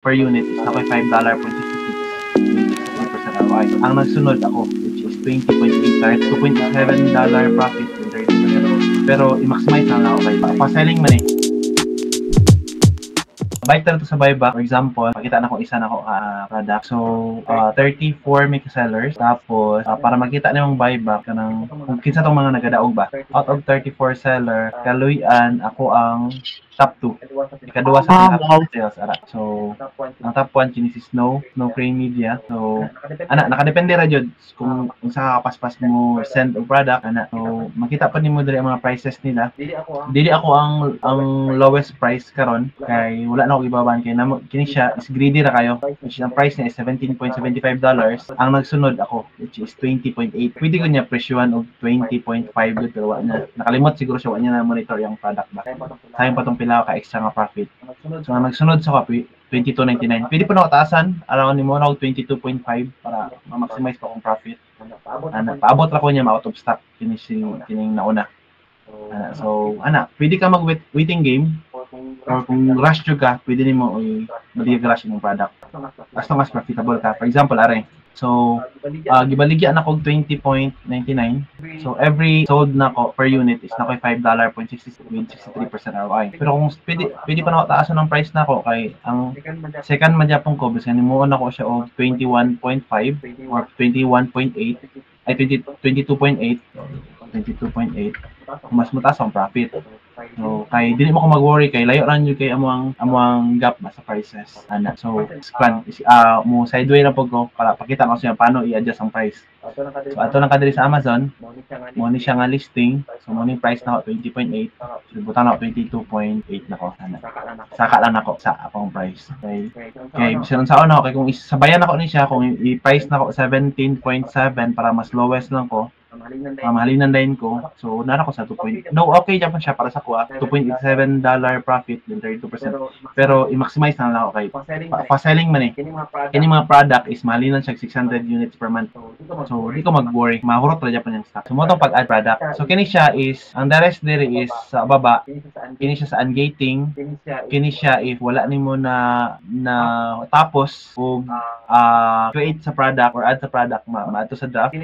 per unit is nakoy $5.66 ROI. Ang nagsunod ako, which is 20.8 $2.7 profit with 30%. Pero i-maximize na lang ako kay pa-selling man eh. Bike to sa buyback, for example, makita na kung isa na ako product. So, 34 may sellers. Tapos, para makita na yung buyback, kung kinsa tong mga nagadaog ba. Out of 34 seller, kaluyan, ako ang top 2. Ikaduwa sa sales. So, ang top 1, kinis Snow Crane Media. So, nakadepende ra jud kung sa kapaspas mo send og product, So, makita pa nimo diri ang mga prices nila. Dili ako ang lowest price karon kay wala na ako ibaban kay kini siya is greedy ra kayo. Which ang price niya is $17.75. Ang nagsunod ako which is 20.8. Pwede ko niya presyohan og 20.5 pero wala na. Nakalimot siguro siya wala niya na monitor yung product ba. Sayang pa tong pila ka extra nga profit. So ang nagsunod sa kape $22.99. Pwede pa na taasan around nimo na 22.5 para ma-maximize pa akong profit. Paabot ra ko niya ma-out of stock kining nauna. So, pwede ka mag-waiting game or kung rush ka, pwede nimo mag-rush yung product. As long as profitable ka. For example, So, gibaligya na ko 20.99. So, every sold na ko per unit is na ko $5.63 ROI. Pero kung pwede pa na taasan ng price na ko kay ang second madyapong ko, bisan nimuon ako siya og 21.5 or 21.8 ay 22.8 mas mataas ang profit. So kay dili mo ko mag-worry kay layo ra jud kay among gap ba sa prices. So mo sideway ra pud ko para pakita ko sa paano i-adjust ang price. So ato lang kadiri sa Amazon, mo ni siya nga listing. So mo ni price na 20.8. So butang na 22.8 na ko. Saka lang ako sa akong price. Kay bisan sa ako kay kung isabayan ako ni siya kung i-price na ko 17.7 para mas lowest lang ko. Mahalinan din ko. So, nara ko sa 2. No, okay japan siya para sa kuha. $2.87 profit with 32%. Pero i-maximize na lang ako kay pa-selling man eh. Kini mga product is mahalinan siya 600 units per month. So, di ko mag-worry. Mahurot ra japan yung stock. So, mo tong pag-add product. So, kini siya is ang rest diri is sa baba. Kini siya sa ungating. Kini siya if wala nimo na tapos og create sa product or add sa product maato sa draft.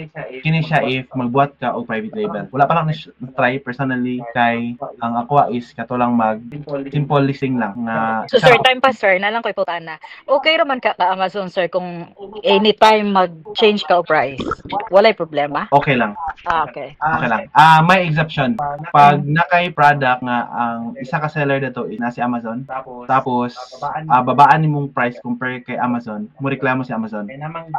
Kini siya if magbuhat ka og private label. Wala pa lang na-try personally kay ang ako is katulang mag simple listing lang na So sir, time pa sir, na lang ko iputan na. Okay raman ka Amazon sir kung anytime mag-change ka og price. Walay problema? Okay lang. Okay. Okay lang. May exception. Pag nakay product nga ang isa ka seller dito is nasa Amazon, tapos babaan nimong price compare kay Amazon, mo reklamo si Amazon.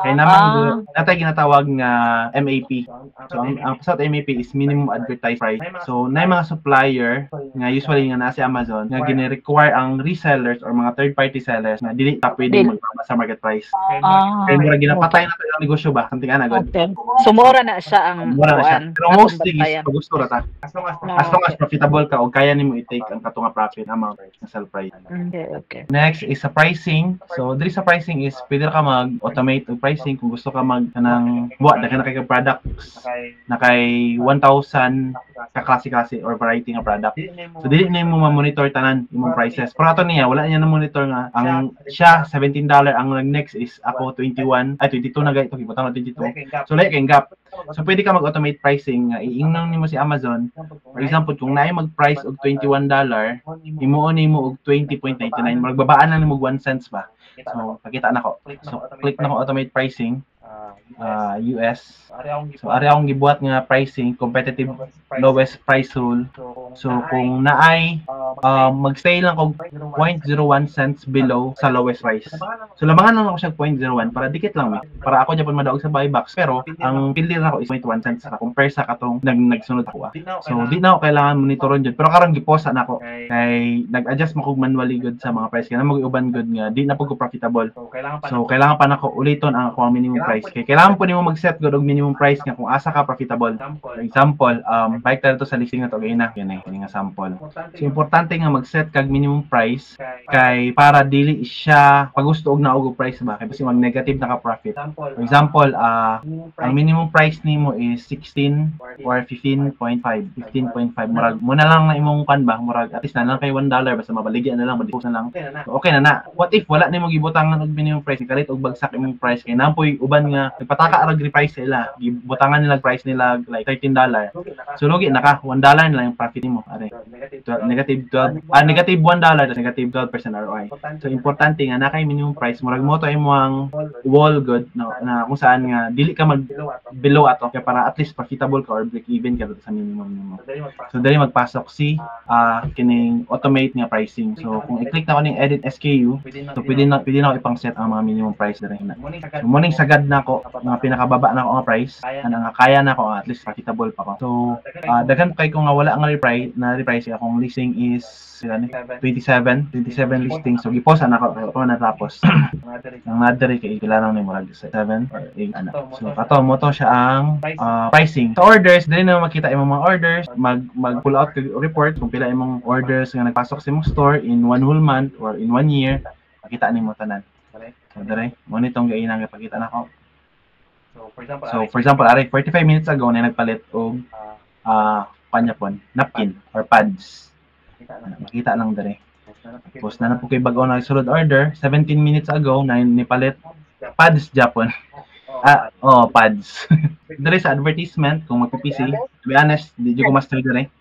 Kay naman natay ginatawag nga MAP. So ang sa MAP is minimum advertised price. So na mga supplier nga usually nga nasa Amazon nga gine-require ang resellers or mga third party sellers na dili ta pwedeng magbaba sa market price. Kaya mura ginapatay na ang negosyo ba? Something god. Okay. So mura na siya ang Pero mostly is gusto ra ta. As long as profitable ka o kaya nimo i-take ang katunga profit amount na sell price. Okay. Next is sa pricing. So diri sa pricing is pwede ka mag-automate ang pricing kung gusto ka kanang buhat na kay products na kay 1,000 ka klase or variety nga product. So dili na mo ma-monitor tanan imong prices. Pero ato niya wala niya na monitor nga ang siya $17 ang next is ako 22 na gayto gibutang na 22. So like kay gap. So pwede ka mag-automate pricing nga iingnan nimo si Amazon. For example, kung naay mag-price og $21, imuon nimo og 20.99, magbabaan na nimo 1 cents ba. So pakita na ko. So click na ko automate pricing. US. So ari akong gibuhat nga pricing, competitive lowest price rule. So kung naay magstay lang og 0.01 cents below sa lowest price. So lamangan lang ako siya 0.01 para dikit lang para ako gyapon madaog sa buybacks pero ang pili na ako is 0.1 cents sa compare sa katong nagsunod ako. So di na ako kailangan monitoron jud pero karon giposa na ako kay nag-adjust mo kog manually good sa mga price kay na mag-uban good nga di na pud ko profitable. So kailangan pa nako uliton ang ako minimum price kay kailangan po nimo mag-set god og minimum price nga kung asa ka profitable. For example, bike tayo to sa listing na to gayna yun nga sample. So importante importante nga mag-set kag minimum price kay para dili siya pagusto og naog price ba kay basi mag negative na ka profit. For example, ang minimum price nimo is 16 or 15.5. 15.5 murag mo na lang na imong kan ba murag at least na lang kay $1 basta mabaligyan na lang madipos na lang. So, okay na. What if wala nimo gibutangan og minimum price kalit og bagsak imong price kay nampoy uban nga nagpataka ra price nila gibutangan nila price nila like $13. So lugi na ka $1 na lang yung profit nimo. Are negative 12 negative $1 negative 12% ROI. So importante nga na kay minimum price murag mo to imong wall good na kung saan nga dili ka mag below ato kaya para at least profitable ka or break even ka sa minimum nimo. So dali magpasok si kining automate nga pricing. So kung i-click na ko ning edit SKU, so pwede na ako ipang set ang mga minimum price diri na. So morning sagad na ko mga pinakababa na ko nga price ana nga kaya na ko at least profitable pa ko. So daghan kay kung nga wala nga reply akong listing is 27 listings. So gipost na ako natapos. Ang nadiri kay kailangan ni murag 7 or 8 ana. So kato mo to siya ang pricing. Sa orders dili na makita imong mga orders, mag pull out kag report kung pila imong orders nga nagpasok sa imong store in one whole month or in 1 year, makita nimo tanan. So dire mo nitong gaina nga pakita nako. So for example, ari 45 minutes ago na nagpalit og kanyapon, napkin or pads. Makita lang dire. Tapos na po kay bag-o na sulod order 17 minutes ago na nipalit pads Japon. Pads. Dire sa advertisement kung magpi-PC, to be honest, di ko master dire.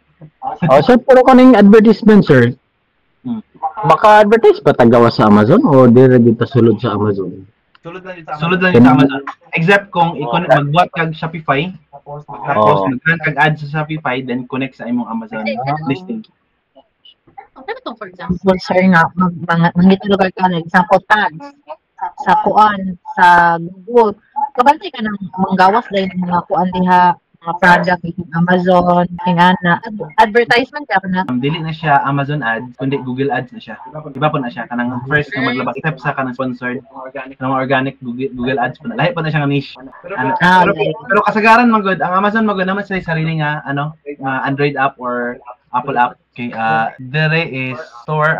Sir, pero kaning advertisement, sir. Maka-advertise pa tagawa sa Amazon o dire dito sulod sa Amazon? Sulod lang sa Amazon. Except kung magbuhat kag Shopify, tapos mag-run kag ads sa Shopify, then connect sa imong Amazon listing. For example, sir, nga, mangito lugar ka na, example, tags, sa kuan, sa Google, kabantay ka ng manggawas dahil mga kuan diha, mga product, Amazon, ingana, advertisement ka na. Dili na siya Amazon ads, kundi Google ads na siya. Iba po na siya, kanang first na maglabas, except sa kanang sponsored, ng organic Google ads po na. Lahi po na siya nga niche. Pero kasagaran magod, ang Amazon magod naman sa sarili nga, Android app or Apple app. Okay, dire is store,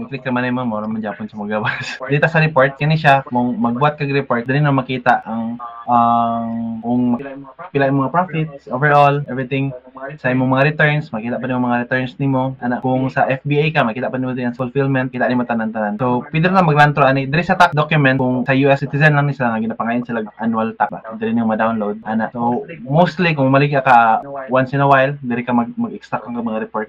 click ka man mo man Japon sa magabas. Dito sa report, kini siya, kung magbuhat kag report, dili na makita ang kung pila yung mga profits, overall, everything. Sa imong mga returns, makita pa yung mga returns nimo. Kung sa FBA ka, makita pa nimo din ang fulfillment, kita nimo tanan-tanan. So, pwede na maglantro ani dire sa tax document kung sa US citizen lang ni sila nga ginapangayon sila annual tax, dire niyo ma-download. So, mostly kung malika ka once in a while, dire ka mag-extract ng mga report.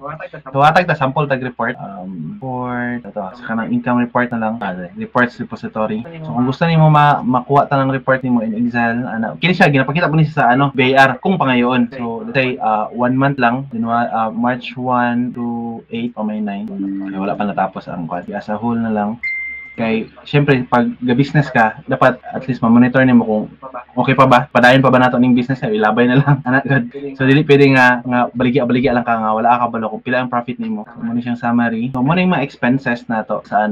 So, atag ta sample tag report sa kanang income report na lang, reports repository. So kung gusto nimo makuha ta ng report nimo in Excel, kini siya ginapakita po ni sa BAR kung pangayoon. So let's say 1 month lang, March 1 to 8 o May 9. Okay, wala pa natapos ang quad. As a whole na lang. Kay syempre pag ga-business ka, dapat at least ma-monitor nimo kung okay pa ba, padayon pa ba nato ning business na ilabay na lang. So dili pwede nga baligya lang ka nga wala ka balo kung pila ang profit nimo. So mo ni siyang summary. So mo ni mga expenses nato sa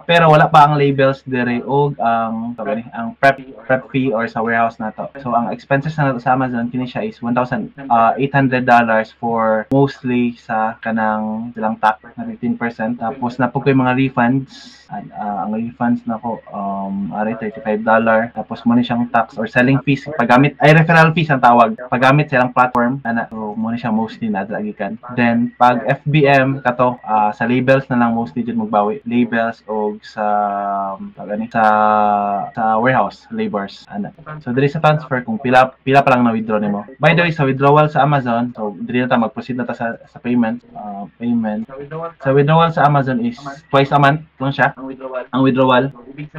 pero wala pa ang labels dire og ang prep fee or sa warehouse nato. So ang expenses nato sa Amazon kini siya is $1,800 for mostly sa kanang silang tax na 15%. Tapos na po ko yung mga refunds. Ang refunds nako ari $35. Tapos mo ni siyang tax or selling fees paggamit ay referral fees ang tawag paggamit silang platform so mo ni siya mostly nadragikan. Then pag FBM kato sa labels na lang mostly jud magbawi labels og sa warehouse labors so diri sa transfer kung pila pa lang na withdraw nimo. By the way sa withdrawal sa Amazon, so diri na ta mag-proceed na ta sa payment. Sa withdrawal sa Amazon is twice a month lang siya ang withdrawal.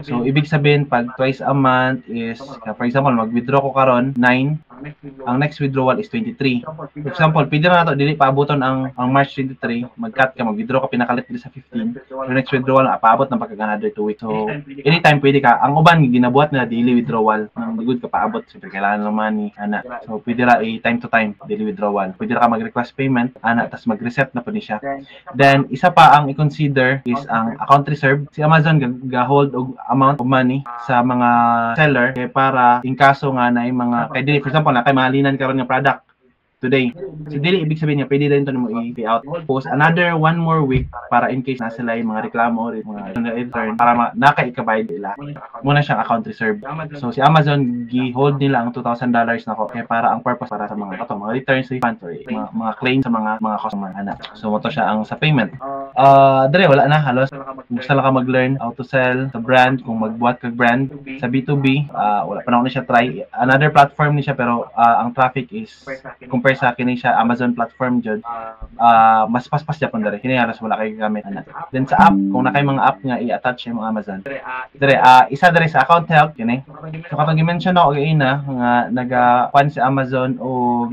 So ibig sabihin pag twice a month is for example mag-withdraw ko karon 9, ang next withdrawal is 23. For example, pwede na nato dili paaboton ang March 23, mag-cut ka, mag-withdraw ka pinakalit dili sa 15. Yung next withdrawal paabot na pagka another 2 weeks. So anytime pwede ka. Ang uban ginabuhat nila daily withdrawal. Nang good ka paabot, siyempre kailangan ng money So pwede ra time to time daily withdrawal. Pwede ra ka mag-request payment tas mag-reset na pud siya. Then isa pa ang i-consider is ang account reserve. Si Amazon ga-hold og amount of money sa mga seller kay para in kaso nga na mga kay dili for example na kay mahalinan karon nga product today. So dili ibig sabihin niya pwede din to nimo i-pay out. Post another 1 more week para in case na sila yung mga reklamo or mga return para naka-ikabayad nila. Muna siyang account reserve. So si Amazon gi-hold nila ang $2,000 nako kay para ang purpose para sa mga mga returns, refunds or mga claims sa mga customer ana. So mo to siya ang sa payment. Dre wala na halos. Gusto lang ka mag-learn how to sell sa brand kung magbuhat kag brand sa B2B. Wala pa na ako na siya try. Another platform ni siya pero ang traffic is compare sa akin siya Amazon platform jud mas paspas Japan dere kini halos wala kay gamit ana. Then sa app kung na kay mga app nga i-attach yung Amazon dere isa dere sa account help kini so katong gi-mention ako gaina nga naga-pan si Amazon o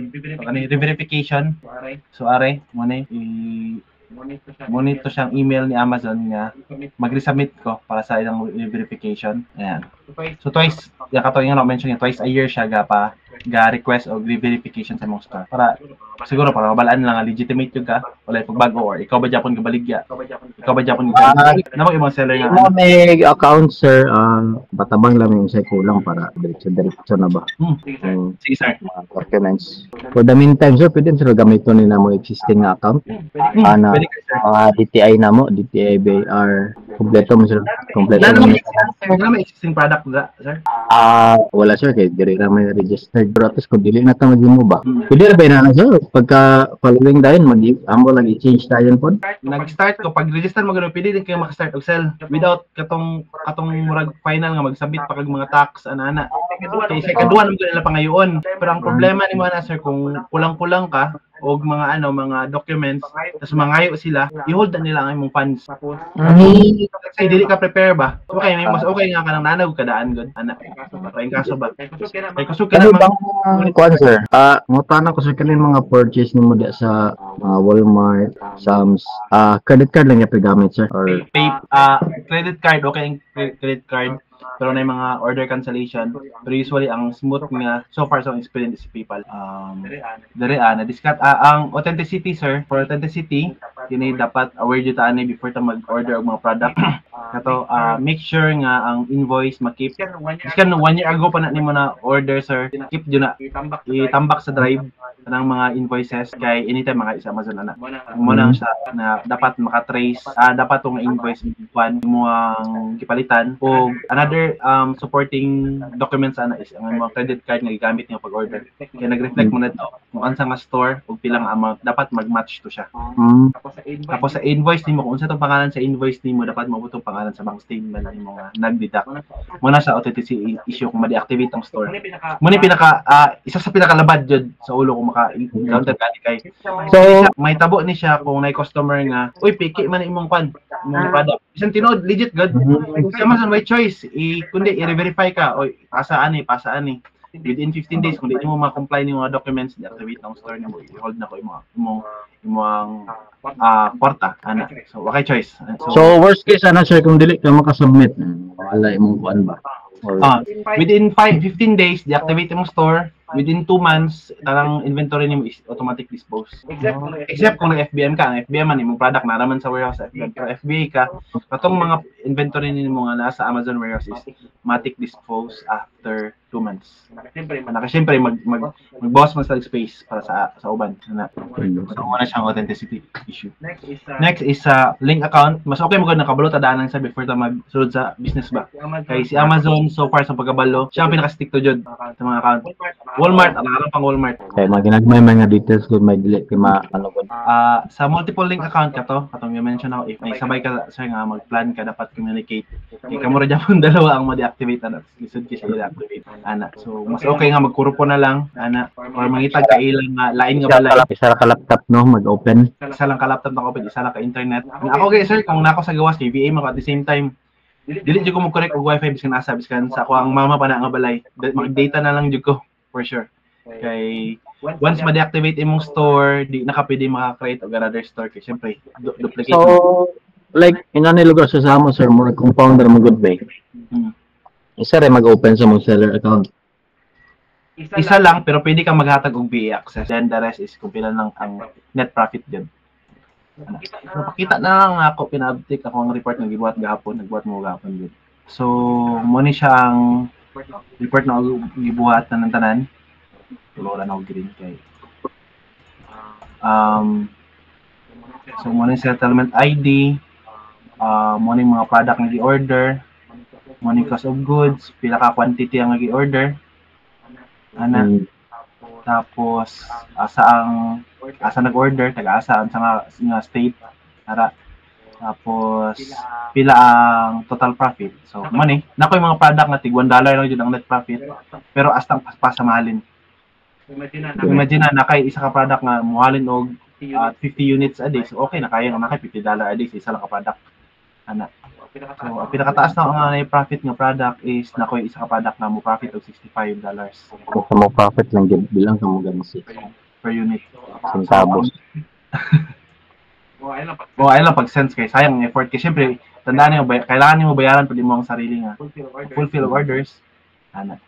verification so are mo ni monito siyang email ni Amazon nga mag-resubmit ko para sa ilang verification. Ayan. So twice, yung katong yung mention niya, twice a year siya ga request o verification sa mong store. Para siguro para mabalaan lang legitimate yung ka wala pagbago or ikaw ba Japon gabaligya. Ikaw ba Japon gabaligya. Namo imong seller nga. Mo may account sir, batabang lang yung sa kulang para diretso na ba. Sige sir. Documents. For the meantime sir, pwede sir gamiton nila mo existing nga account. Pwede ka sir. DTI na mo, DTI BR. Kompleto mo sir. Kompleto mo. Wala may existing product na, sir? Wala sir, kaya dili na may registered. Pero at least kung dili na ito mo ba? Pwede na ba na sir? Pagka following dahil, amo lang i-change tayo po. Nag-start ko, pag register mo gano'n, pwede din kayo maka-start og sell without katong murag final nga mag-submit pa kag mga tax, ana-ana. Kaya sa ikaduan mo nila pa ngayon. Pero ang problema ni mo na sir, kung kulang-kulang ka, og mga mga documents tapos mangayo sila i-hold na nila ang imong funds kasi dili ka prepare ba okay mas okay nga kanang nanag kadaan gud ana kay kaso ba kay kusog ka bang kuan sir mo tanong ko sir kanin mga purchase nimo di sa Walmart, Sam's, credit card lang yung gamit sir or credit card okay ang credit card pero na mga order cancellation pero usually ang smooth nga so far so experience si PayPal dere na discount ang authenticity sir for authenticity kini dapat aware jud ta ani before ta mag-order og mga product kato make sure nga ang invoice makip iskan 1 year ago pa na nimo na order sir keep jud na itambak sa drive ng mga invoices kay anytime mga isa Amazon ana mo nang sa na dapat maka-trace dapat tong invoice mo ang gipalitan o another supporting documents ana is ang mga credit card nga gigamit niyo pag-order kaya nag-reflect mo na to kung ansa nga store ug pilang amount dapat mag-match to siya tapos sa invoice nimo kung unsa tong pangalan sa invoice nimo dapat mabutong pangalan sa bank statement nimo nga nag-deduct mo na sa authenticity issue kung ma-deactivate ang store mo ni pinaka isa sa pinakalabad jud sa ulo kung maka-counter kay so may tabo ni siya kung nay customer nga uy piki man imong imong product isang tinuod legit good si Amazon may choice kundi i-verify ka oy pasaan ni within 15 days kung di mo ma-comply ni mga documents deactivate ang store nimo i-hold na ko imong kwarta ana so okay choice so worst case ana sir kung dili ka maka-submit wala imong kuan ba within 15 days deactivate imong store within 2 months tarang inventory nimo is automatic dispose except kung FBM ka ang FBM man imong product naraman sa warehouse FBM pero FBA ka katong mga inventory nimo nga nasa Amazon warehouse is automatic dispose after 2 months siyempre mag-boss man sa space para sa uban na so wala siyang authenticity issue next is link account mas okay mo gud nakabalo ta daanan sa before ta magsulod sa business ba kay si Amazon so far sa pagkabalo siya ang pinaka-stick to jud sa mga account Walmart, ang pang Walmart. Okay, maginagmay mga details kung may delete kay ano ko. Sa multiple link account ka to, katong i-mention ako, if may sabay ka sir nga mag-plan ka dapat communicate. Kay kamo ra gyapon dalawa ang ma-deactivate ana, lisod ki siya i-deactivate ana. So mas okay nga magkurupo na lang ana or mangitag ka ilang lain nga balay. Isa ra ka laptop no mag-open. Isa lang ka laptop na open, isa lang ka internet. Ako kay sir kung nako sa gawas kay VA mo at the same time dili jud ko mo correct og wifi biskan asa biskan sa ako ang mama pa na nga balay. Mag-data na lang jud ko. For sure. Kay once ma-deactivate imong store, di na ka pwede maka-create og another store kay syempre duplicate. So like inani lugar sa amo sir mo kung founder mo good bay. Isa rin mag-open sa mong seller account. Isa lang pero pwede kang maghatag og VA access. Then the rest is kung pila lang ang net profit din. So pakita na lang ako pina-update ako ang report nga gibuhat gahapon, nagbuhat mo gahapon gud. So mo ni siya ang report na gibuhat ng tanan. Tuloran ako green kay So mo ning settlement ID, mo ning mga product nga gi-order, mo ning cost of goods, pila ka quantity ang gi-order. Ana. Tapos asa nag-order, taga-asa sa nga state ara. Tapos pila ang total profit. So money, nakoy mga product nga tig $1 lang jud ang net profit, pero astang pasamahalin. Imagine na nakay isa ka product nga muhalin og 50 units a day. So okay na kaya nga nakay $50 a day sa isa lang ka product. Ana. So ang pinakataas na nga profit nga product is nakoy isa ka product nga mo profit og $65 Kung mo profit lang gid bilang kamo gansi. per unit. Centavos. Ayun lang pag sense kay sayang ang effort kay syempre tandaan niyo kailangan niyo bayaran pud mo ang sarili nga fulfill of orders. Ana.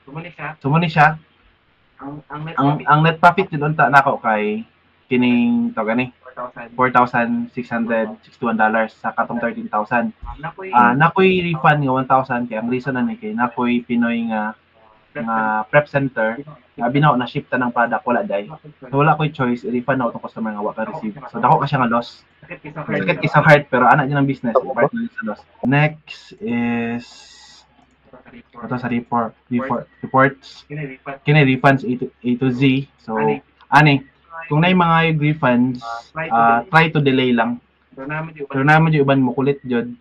Sumuni siya. Ang net profit jud unta nako kay kining to gani $4,661 sa katong $13,000. Nakoy refund nga 1,000 kay ang reason ani kay nakoy Pinoy nga prep center nga binaw na ship ta ng product wala day. So wala koy choice i-refund na utong customer nga wa ka receive. So dako ka siya nga loss. Sakit isang heart pero ana din ang business, part na sa loss. Next is ito sa reports. Kini refunds A to Z. So ani kung nay mga refunds, try to delay lang. Pero naman yung iban mo kulit jud.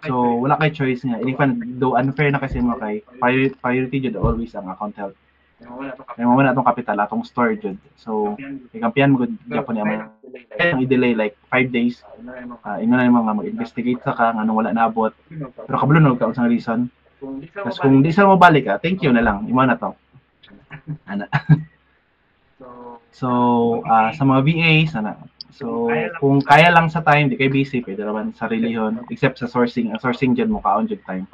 So wala kay choice nga. I-refund do unfair na kasi mo kay priority jud always ang account health. Kaya mo na itong capital, atong store jud. So ikampihan mo gud gyapon niya ang i-delay like 5 days. Ingon na yung mga mag-investigate sa ka anong wala naabot. Pero kablunog ka unsang reason. Tapos kung di sa mo balik ka, thank you na lang. Imo na to. Ana. So, sa mga VAs, so, kung kaya lang sa time, di kayo busy, pwede naman sarili yun, except sa sourcing. Ang sourcing dyan mo, kaon dyan time.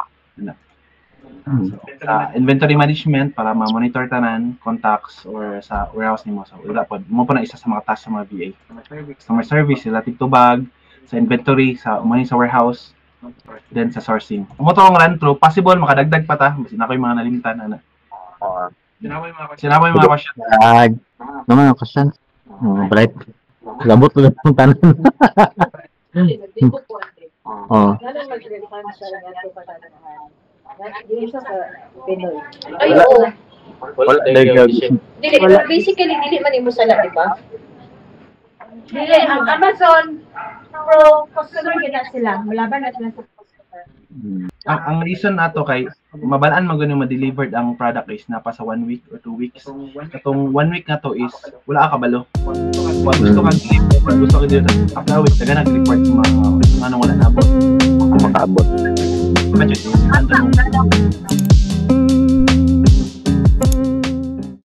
So, sa inventory management, para ma-monitor tanan, contacts, or sa warehouse nimo. So, wala po. Mo po na isa sa mga task sa mga VA. Customer service, relative to bag, sa inventory, sa warehouse, then sa sourcing. Mo to ang run through, possible, makadagdag pa ta, kasi na ko yung mga nalimtan. Sinaboy mga question. Naman ang question. Bright. Labot ulit ng tanan. Oh. Ay, oo. Wala. Basically, dili man imo sala, di ba? Dili, ang Amazon Pro customer gina sila. Malaban na sila sa customer. Ang reason nato kay mabalaan mo gani ma-delivered ang product is napa sa 1 week or 2 weeks. Katong 1 week na to is wala ka kabalo. Gusto ka deliver, gusto ka dito after a week taga nag-report sa mga ano wala na abot. Makaabot. Imagine,